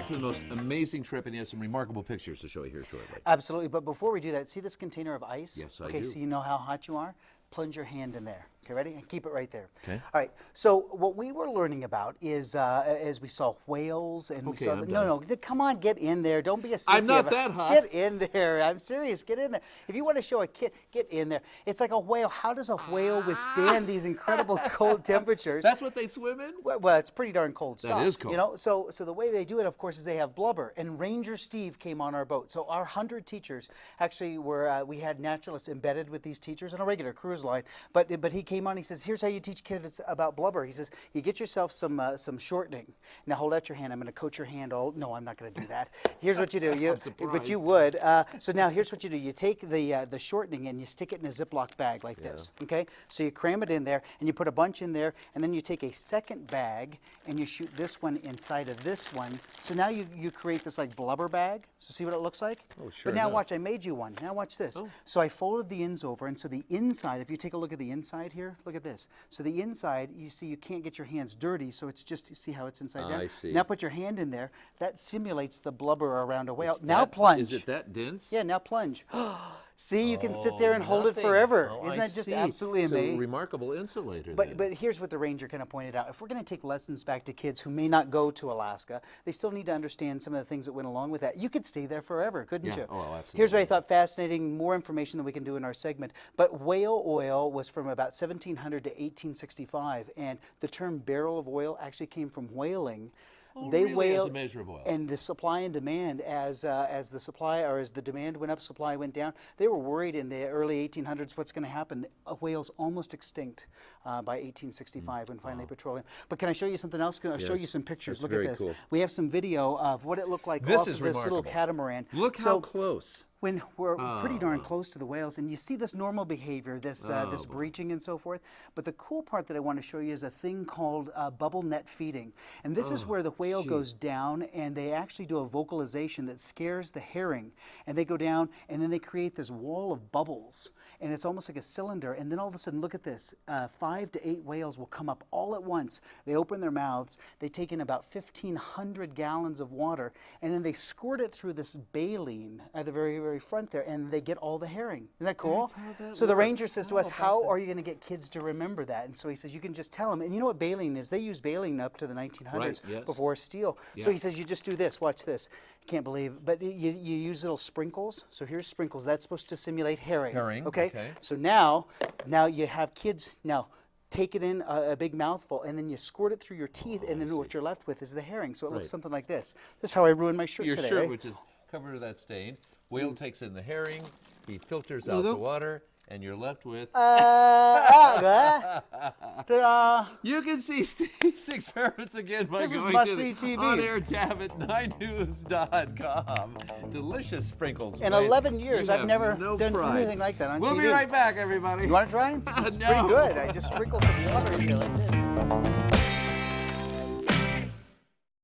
for the most amazing trip, and he has some remarkable pictures to show you here shortly. Absolutely, but before we do that, see this container of ice? Yes, I do. Okay, so you know how hot you are? Plunge your hand in there. Okay, ready? And keep it right there. Okay. All right. So what we were learning about is, as we saw whales and we saw. No, come on, get in there. Don't be a sissy. I'm not that hot. Get in there. I'm serious. Get in there. If you want to show a kid, get in there. It's like a whale. How does a whale withstand these incredible cold temperatures? That's what they swim in? Well, it's pretty darn cold stuff. That is cold. You know, so the way they do it, of course, is they have blubber. And Ranger Steve came on our boat. So our 100 teachers actually were. We had naturalists embedded with these teachers on a regular cruise line. But he came on. He says, "Here's how you teach kids about blubber." He says, "You get yourself some shortening. Now hold out your hand. I'm going to coat your hand all." No, I'm not going to do that. Here's what you do. But you would. So now here's what you do. You take the shortening and you stick it in a Ziploc bag like this. Okay. So you cram it in there and you put a bunch in there, and then you take a second bag and you shoot this one inside of this one. So now you create this like blubber bag. So see what it looks like? Oh, sure. But now watch. I made you one. Now watch this. Oh. So I folded the ends over, and so the inside. If you take a look at the inside here, look at this. So the inside, you see, you can't get your hands dirty, so it's just, you see how it's inside down? I see. Now put your hand in there. That simulates the blubber around a whale. Now plunge. Is it that dense? Yeah, now plunge. See, you can sit there and hold it forever. Oh, Isn't that just absolutely amazing? It's a remarkable insulator. But here's what the Ranger kind of pointed out. If we're going to take lessons back to kids who may not go to Alaska, they still need to understand some of the things that went along with that. You could stay there forever, couldn't you? Oh, absolutely. Here's what I thought fascinating, more information than we can do in our segment. But whale oil was from about 1700 to 1865, and the term barrel of oil actually came from whaling. Oh, They really, whale, as a measure of oil. and the supply and demand, as the supply or as the demand went up, supply went down. They were worried in the early 1800s what's going to happen. Whales almost extinct by 1865 when finally petroleum. But can I show you something else? Can I show you some pictures? That's Look at very this. cool. We have some video of what it looked like This off is of this little remarkable. catamaran. Look how close. When we're pretty darn close to the whales, and you see this normal behavior, this breaching and so forth. But the cool part that I want to show you is a thing called bubble net feeding. And this is where the whale goes down, and they actually do a vocalization that scares the herring. And they go down, and then they create this wall of bubbles. And it's almost like a cylinder. And then all of a sudden, look at this. 5 to 8 whales will come up all at once. They open their mouths. They take in about 1,500 gallons of water, and then they squirt it through this baleen at the very front there, and they get all the herring. Isn't that cool? So the Ranger says to us, how are you going to get kids to remember that? And so he says, you can just tell them. And you know what baleen is? They used baleen up to the 1900s before steel. So he says, you just do this. Watch this. You can't believe it. But you use little sprinkles. So here's sprinkles. That's supposed to simulate herring. Okay? So now you have kids. Now, take it in a big mouthful, and then you squirt it through your teeth, and then what you're left with is the herring. So it looks something like this. This is how I ruined my shirt today. Your shirt, which is covered with that stain. Whale takes in the herring, he filters out the water, and you're left with... You can see Steve's experiments again by going to the on-air tab at 9news.com. Delicious sprinkles. In 11 years, I've never done anything like that on TV. We'll be right back, everybody. You want to try? It's pretty good. I just sprinkle some water in here like this.